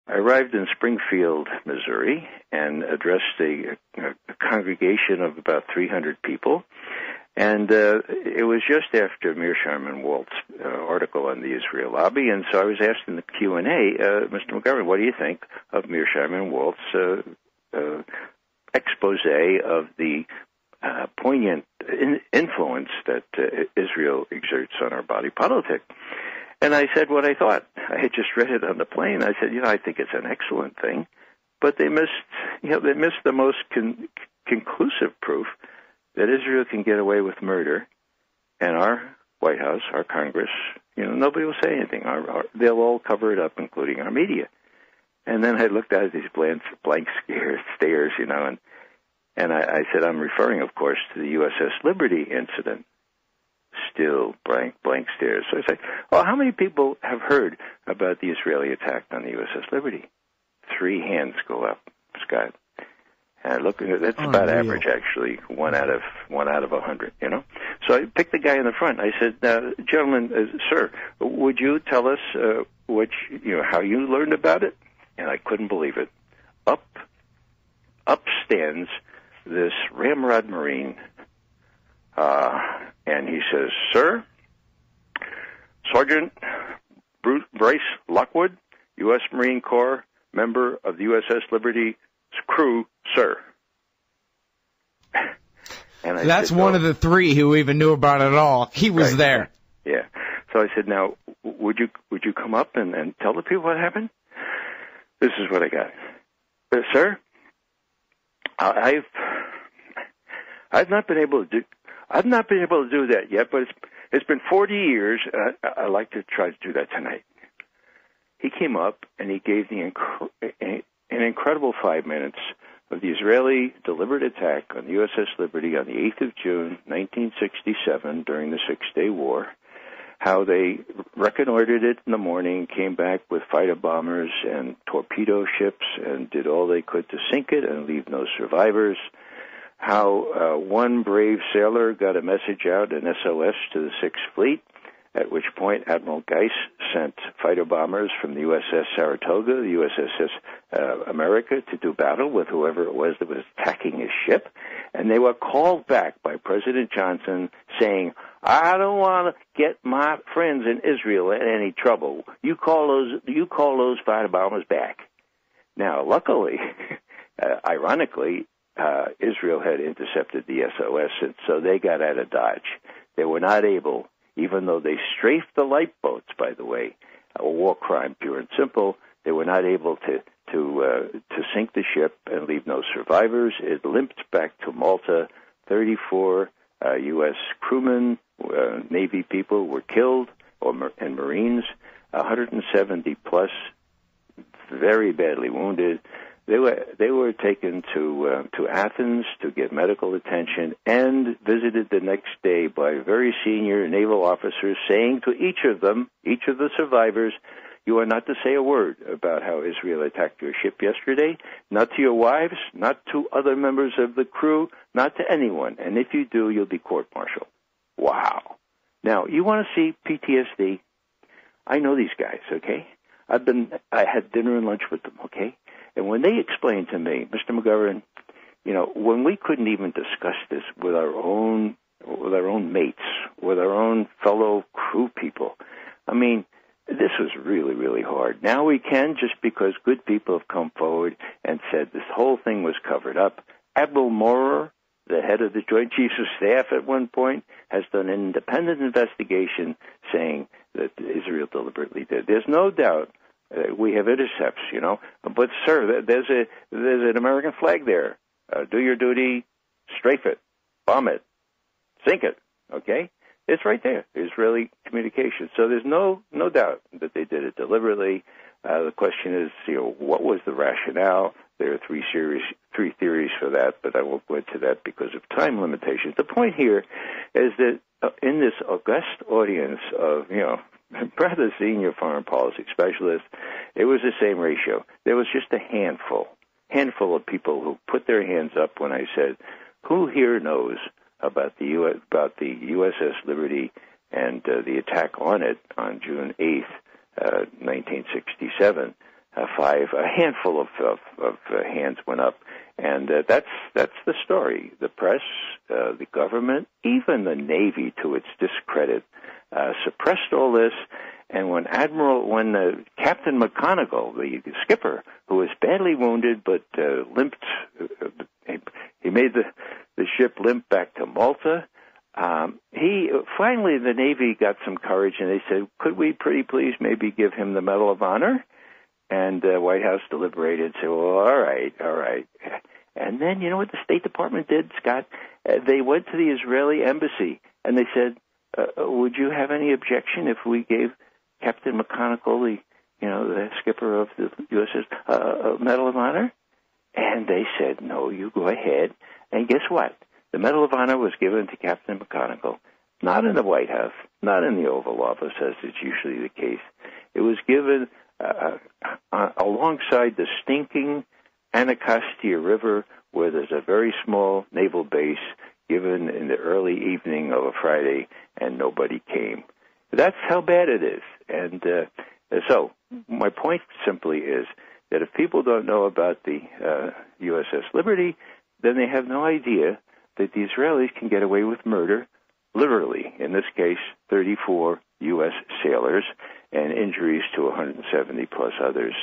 I arrived in Springfield, Missouri, and addressed a congregation of about 300 people. And it was just after Mearsheimer and Walt's article on the Israel lobby, and so I was asked in the Q&A, Mr. McGovern, what do you think of Mearsheimer and Walt's expose of the poignant influence that Israel exerts on our body politic? And I said what I thought. I had just read it on the plane. I said, I think it's an excellent thing, but they missed the most conclusive proof that Israel can get away with murder, and our White House, our Congress, nobody will say anything. They'll all cover it up, including our media. And then I looked at these blank stares, and I said, I'm referring, of course, to the USS Liberty incident. Still blank stares. So I said, how many people have heard about the Israeli attack on the USS Liberty? 3 hands go up, Scott. Looking at that's about average, actually, one out of 100. So I picked the guy in the front. I said, "Gentlemen, sir, would you tell us how you learned about it?" And I couldn't believe it. Up stands this ramrod Marine, and he says, "Sir, Sergeant Bryce Lockwood, U.S. Marine Corps, member of the USS Liberty's crew, sir." And that's one of the 3 who even knew about it all. He was right there. Yeah. So I said, "Now, would you come up and tell the people what happened?" This is what I got. Sir, I've not been able to do that yet, but it's been 40 years. I'd like to try to do that tonight. He came up and he gave an incredible 5 minutes of the Israeli deliberate attack on the USS Liberty on the 8th of June, 1967, during the Six-Day War, how they reconnoitered it in the morning, came back with fighter bombers and torpedo ships, and did all they could to sink it and leave no survivors, how one brave sailor got a message out, an SOS, to the Sixth Fleet, at which point Admiral Geis sent fighter bombers from the USS Saratoga, the USS America, to do battle with whoever it was that was attacking his ship. And they were called back by President Johnson saying, "I don't want to get my friends in Israel in any trouble. You call those fighter bombers back." Now, luckily, ironically, Israel had intercepted the SOS, and so they got out of Dodge. They were not able, even though they strafed the lifeboats, by the way, a war crime, pure and simple, they were not able to sink the ship and leave no survivors. It limped back to Malta. 34 U.S. crewmen, Navy people were killed, and Marines, 170 plus very badly wounded. They were taken to Athens to get medical attention and visited the next day by very senior naval officers, saying to each of the survivors, "You are not to say a word about how Israel attacked your ship yesterday, not to your wives, not to other members of the crew, not to anyone. And if you do, you'll be court-martialed." Wow. Now, you want to see PTSD? I know these guys, okay? I had dinner and lunch with them, okay? And when they explained to me, Mr. McGovern, when we couldn't even discuss this with our own mates, with our own fellow crew people, I mean, this was really, really hard. Now we can, just because good people have come forward and said this whole thing was covered up. Admiral Maurer, the head of the Joint Chiefs of Staff at one point, has done an independent investigation saying that Israel deliberately did. There's no doubt. We have intercepts, But, sir, there's an American flag there. Do your duty, strafe it, bomb it, sink it, okay? It's right there, Israeli communication. So there's no doubt that they did it deliberately. The question is, what was the rationale? There are three theories for that, but I won't go into that because of time limitations. The point here is that in this august audience of, rather senior foreign policy specialists, it was the same ratio. There was just a handful of people who put their hands up when I said, "Who here knows about the USS Liberty and the attack on it on June 8th, 1967? a handful of hands went up. And that's the story. The press, the government, even the Navy, to its discredit, suppressed all this. And when Captain McGonigal, the skipper, who was badly wounded but limped, he made the ship limp back to Malta. Finally, the Navy got some courage, and they said, "Could we, pretty please, maybe give him the Medal of Honor?" And the White House deliberated and said, "Well, all right." And then, you know what the State Department did, Scott? They went to the Israeli embassy, and they said, "Would you have any objection if we gave Captain McGonigal, the skipper of the USS, a Medal of Honor?" And they said, "No, you go ahead." And guess what? The Medal of Honor was given to Captain McGonigal, not in the White House, not in the Oval Office, as is usually the case. It was given alongside the stinking Anacostia River, where there's a very small naval base, given in the early evening of a Friday, and nobody came. That's how bad it is. And so my point simply is that if people don't know about the USS Liberty, then they have no idea that the Israelis can get away with murder, literally, in this case, 34 U.S. sailors, and injuries to 170 plus others.